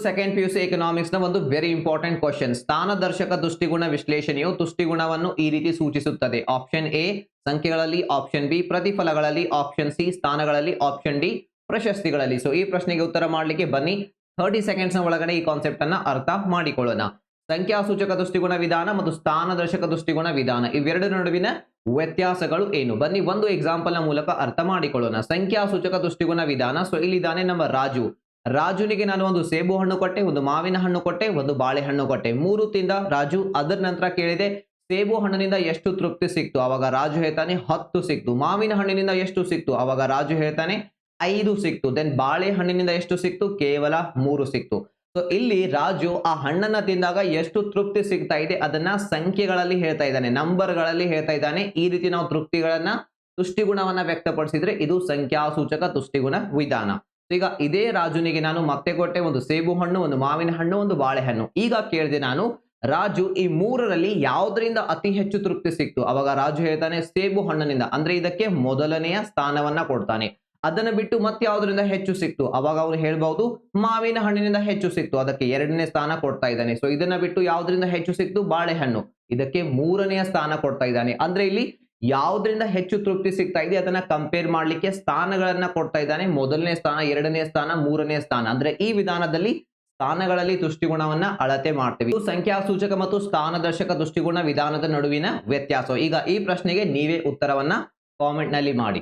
Second PUC economics ನ ಒಂದು very important question. ಸ್ಥಾನದರ್ಶಕ ದೃಷ್ಟಿಗುಣ ವಿಶ್ಲೇಷಣೆಯು ತುಷ್ಟಿಗುಣವನ್ನು ಈ ರೀತಿ ಸೂಚಿಸುತ್ತದೆ. ಆಪ್ಷನ್ ಎ ಸಂಖ್ಯೆಗಳಲ್ಲಿ, ಆಪ್ಷನ್ ಬಿ ಪ್ರತಿಫಲಗಳಲ್ಲಿ, ಆಪ್ಷನ್ ಸಿ ಸ್ಥಾನಗಳಲ್ಲಿ, ಆಪ್ಷನ್ ಡಿ ಪ್ರಶಸ್ತಿಗಳಲ್ಲಿ. ಸೊ ಈ ಪ್ರಶ್ನೆಗೆ ಉತ್ತರ ಮಾಡಲಿಕ್ಕೆ ಬನ್ನಿ 30 ಸೆಕೆಂಡ್ಸ್ ನ ಒಳಗಡೆ ಈ ಕಾನ್ಸೆಪ್ಟ್ ಅನ್ನ ಅರ್ಥ ಮಾಡಿಕೊಳ್ಳೋಣ. ಸಂಖ್ಯಾಸೂಚಕ ದೃಷ್ಟಿಗುಣ ವಿಧಾನ ಮತ್ತು ಸ್ಥಾನದರ್ಶಕ ದೃಷ್ಟಿಗುಣ ವಿಧಾನ ಇವೆರಡರ ನಡುವಿನ ವ್ಯತ್ಯಾಸಗಳು ಏನು? ಬನ್ನಿ ಒಂದು ಎಕ್ಸಾಂಪಲ್ ನ ಮೂಲಕ ಅರ್ಥ ಮಾಡಿಕೊಳ್ಳೋಣ. ಸಂಖ್ಯಾಸೂಚಕ ದೃಷ್ಟಿಗುಣ ವಿಧಾನ. ಸೊ ಇಲ್ಲಿದ್ದಾನೆ ನಮ್ಮ ರಾಜು. ರಾಜುನಿಗೆ ನಾನು ಒಂದು ಸೇಬು ಹಣ್ಣು ಕೊಟ್ಟೆ, ಒಂದು ಮಾವಿನ ಹಣ್ಣು ಕೊಟ್ಟೆ, ಒಂದು ಬಾಳೆಹಣ್ಣು ಕೊಟ್ಟೆ. 3 ತಿಂದ ರಾಜು. ಅದರ ನಂತರ ಕೇಳಿದೆ ಸೇಬು ಹಣ್ಣಿನಿಂದ ಎಷ್ಟು ತೃಪ್ತಿ ಸಿಕ್ತು? ಅವಾಗ ರಾಜು ಹೇಳ್ತಾನೆ 10 ಸಿಕ್ತು. ಮಾವಿನ ಹಣ್ಣಿನಿಂದ ಎಷ್ಟು ಸಿಕ್ತು? ಅವಾಗ ರಾಜು ಹೇಳ್ತಾನೆ 5 ಸಿಕ್ತು. ದೆನ್ ಬಾಳೆಹಣ್ಣಿನಿಂದ ಎಷ್ಟು ಸಿಕ್ತು? ಕೇವಲ 3 ಸಿಕ್ತು. ಸೊ ಇಲ್ಲಿ ರಾಜು ಆ ಹಣ್ಣನ್ನ ತಿಂದಾಗ ಎಷ್ಟು ತೃಪ್ತಿ ಸಿಗ್ತಾ ಇದೆ ಅದನ್ನ ಸಂಖ್ಯೆಗಳಲ್ಲಿ ಹೇಳ್ತಾ ಇದ್ದಾನೆ, ನಂಬರ್ಗಳಲ್ಲಿ ಹೇಳ್ತಾ ಇದ್ದಾನೆ. ಈ ರೀತಿ ನಾವು ತೃಪ್ತಿಗಳನ್ನ ತುಷ್ಟಿಗುಣವನ್ನ ವ್ಯಕ್ತಪಡಿಸಿದ್ರೆ ಇದು ಸಂಖ್ಯಾಸೂಚಕ ತುಷ್ಟಿಗುಣ ವಿಧಾನ. ಈಗ ಇದೇ ರಾಜುನಿಗೆ ನಾನು ಮತ್ತೆ ಕೊಟ್ಟೆ ಒಂದು ಸೇಬು ಹಣ್ಣು, ಒಂದು ಮಾವಿನ ಹಣ್ಣು, ಒಂದು ಬಾಳೆಹಣ್ಣು. ಈಗ ಕೇಳಿದೆ ನಾನು ರಾಜು ಈ ಮೂರರಲ್ಲಿ ಯಾವುದರಿಂದ ಅತಿ ಹೆಚ್ಚು ತೃಪ್ತಿ ಸಿಕ್ತು? ಅವಾಗ ರಾಜು ಹೇಳ್ತಾನೆ ಸೇಬು ಹಣ್ಣಿನಿಂದ, ಅಂದ್ರೆ ಇದಕ್ಕೆ ಮೊದಲನೆಯ ಸ್ಥಾನವನ್ನ ಕೊಡ್ತಾನೆ. ಅದನ್ನ ಬಿಟ್ಟು ಮತ್ತೆ ಯಾವುದರಿಂದ ಹೆಚ್ಚು ಸಿಕ್ತು? ಅವಾಗ ಅವನು ಹೇಳ್ಬಹುದು ಮಾವಿನ ಹಣ್ಣಿನಿಂದ ಹೆಚ್ಚು ಸಿಕ್ತು, ಅದಕ್ಕೆ 2ನೇ ಸ್ಥಾನ ಕೊಡ್ತಾ ಇದ್ದಾನೆ. ಸೊ ಇದನ್ನ ಬಿಟ್ಟು ಯಾವುದರಿಂದ ಹೆಚ್ಚು ಸಿಕ್ತು? ಬಾಳೆಹಣ್ಣು, ಇದಕ್ಕೆ 3ನೆಯ ಸ್ಥಾನ ಕೊಡ್ತಾ ಇದ್ದಾನೆ. ಅಂದ್ರೆ ಇಲ್ಲಿ ಯಾವುದರಿಂದ ಹೆಚ್ಚು ತೃಪ್ತಿ ಸಿಗ್ತಾ ಇದೆ ಅದನ್ನ ಕಂಪೇರ್ ಮಾಡ್ಲಿಕ್ಕೆ ಸ್ಥಾನಗಳನ್ನ ಕೊಡ್ತಾ ಇದ್ದಾನೆ. ಮೊದಲನೇ ಸ್ಥಾನ, 2ನೇ ಸ್ಥಾನ, 3ನೇ ಸ್ಥಾನ. ಅಂದ್ರೆ ಈ ವಿಧಾನದಲ್ಲಿ ಸ್ಥಾನಗಳಲ್ಲಿ ತುಷ್ಟಿಗುಣವನ್ನ ಅಳತೆ ಮಾಡ್ತೀವಿ. ಇದು ಸಂಖ್ಯಾಸೂಚಕ ಮತ್ತು ಸ್ಥಾನದರ್ಶಕ ದೃಷ್ಟಿಗುಣ ವಿಧಾನದ ನಡುವಿನ ವ್ಯತ್ಯಾಸ. ಈಗ ಈ ಪ್ರಶ್ನೆಗೆ ನೀವೇ ಉತ್ತರವನ್ನ ಕಾಮೆಂಟ್ ನಲ್ಲಿ ಮಾಡಿ.